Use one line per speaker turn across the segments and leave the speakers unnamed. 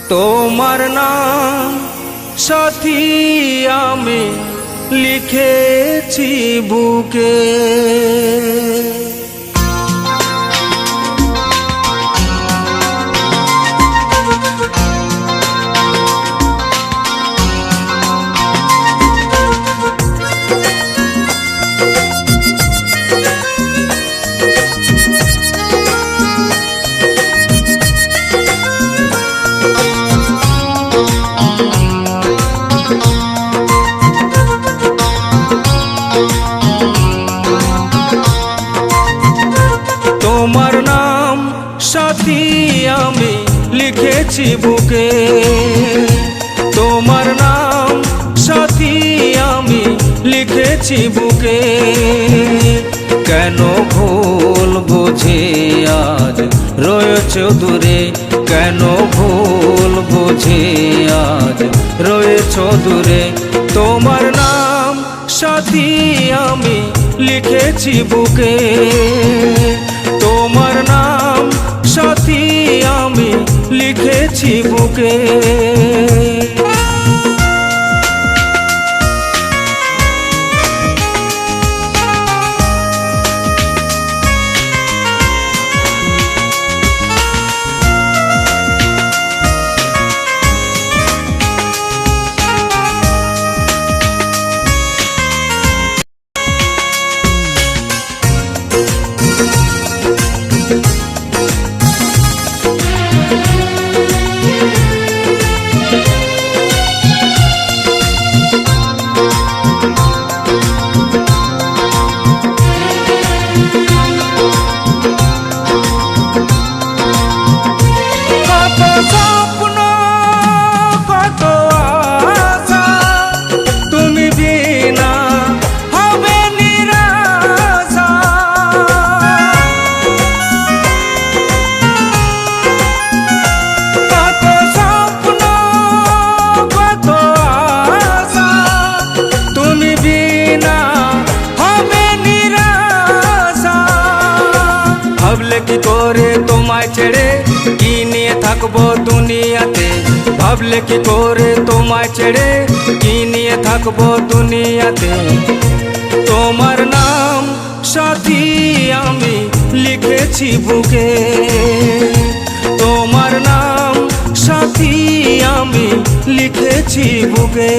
তোমার নাম সাথী আমি লিখেছি বুকে। তোমার নাম সাথী আমি লিখেছি বুকে। তোমার নাম সাথী আমি লিখেছি বুকে। কেন ভুল বুঝে আজ রয়েছ দূরে, কেন ভুল বুঝে আজ রয়েছ দূরে। তোমার নাম সাথী আমি লিখেছি বুকে। তোমার নাম সাথী আমি লিখেছি বুকে। ভাবলে কি করে তোমায় ছেড়ে কি নিয়ে থাকবো দুনিয়াতে। ভাবলে কি করে তোমায় ছেড়ে কি নিয়ে থাকবো দুনিয়াতে। তোমার নাম সাথী আমি লিখেছি বুকে। তোমার নাম সাথী আমি লিখেছি বুকে।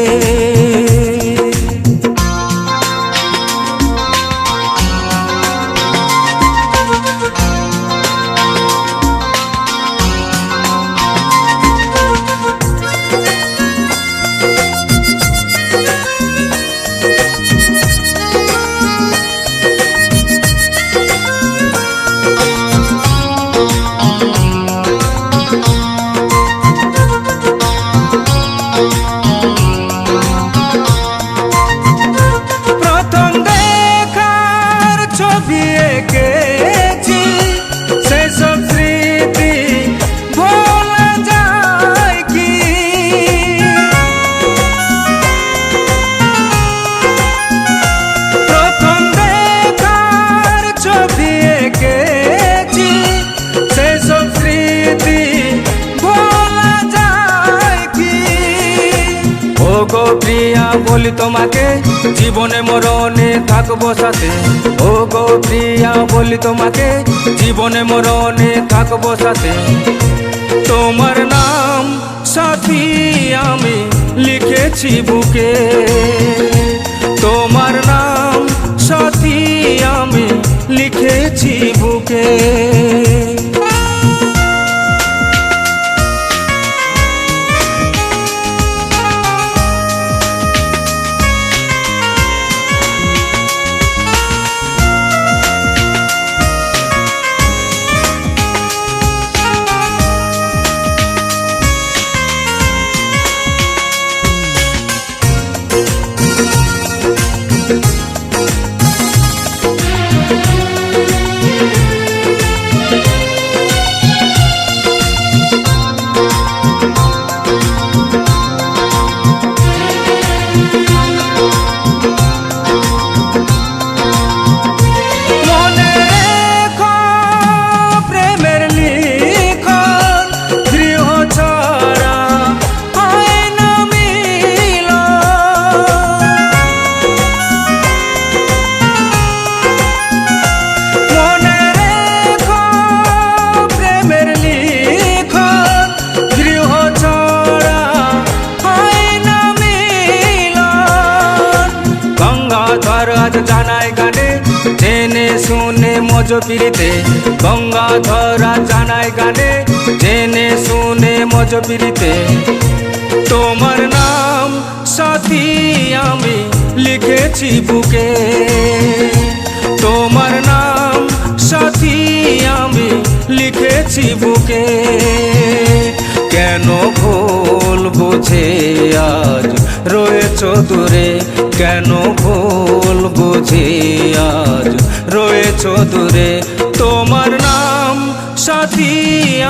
গো প্রিয়া বলি তোমাকে জীবনে মরণে থাকবো সাথে। ও গো প্রিয়া বলি তোমাকে জীবনে মরণে থাকবো সাথে। তোমার নাম সাথী আমি লিখেছি বুকে। তোমার নাম সাথী আমি লিখেছি বুকে। মজপিরিতে গঙ্গাধরা জানায় গানে জেনে শুনে মজপিরিতে তোমার নাম সাথী আমি লিখেছি বুকে তোমার নাম সাথী আমি লিখেছি বুকে কেন ভুল বুঝে আজ রয়েছ দূরে কেন ভুল বুঝে আজ রয়েছ দূরে তোমার নাম সাথী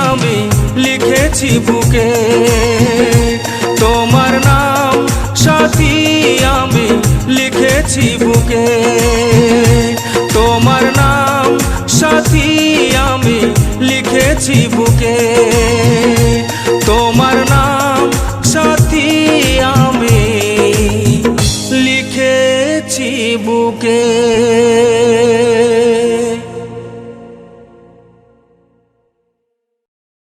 আমি লিখেছি বুকে তোমার নাম সাথী আমি লিখেছি বুকে তোমার নাম সাথী আমি লিখেছি বুকে তোমার নাম সাথী আমি লিখেছি বুকে।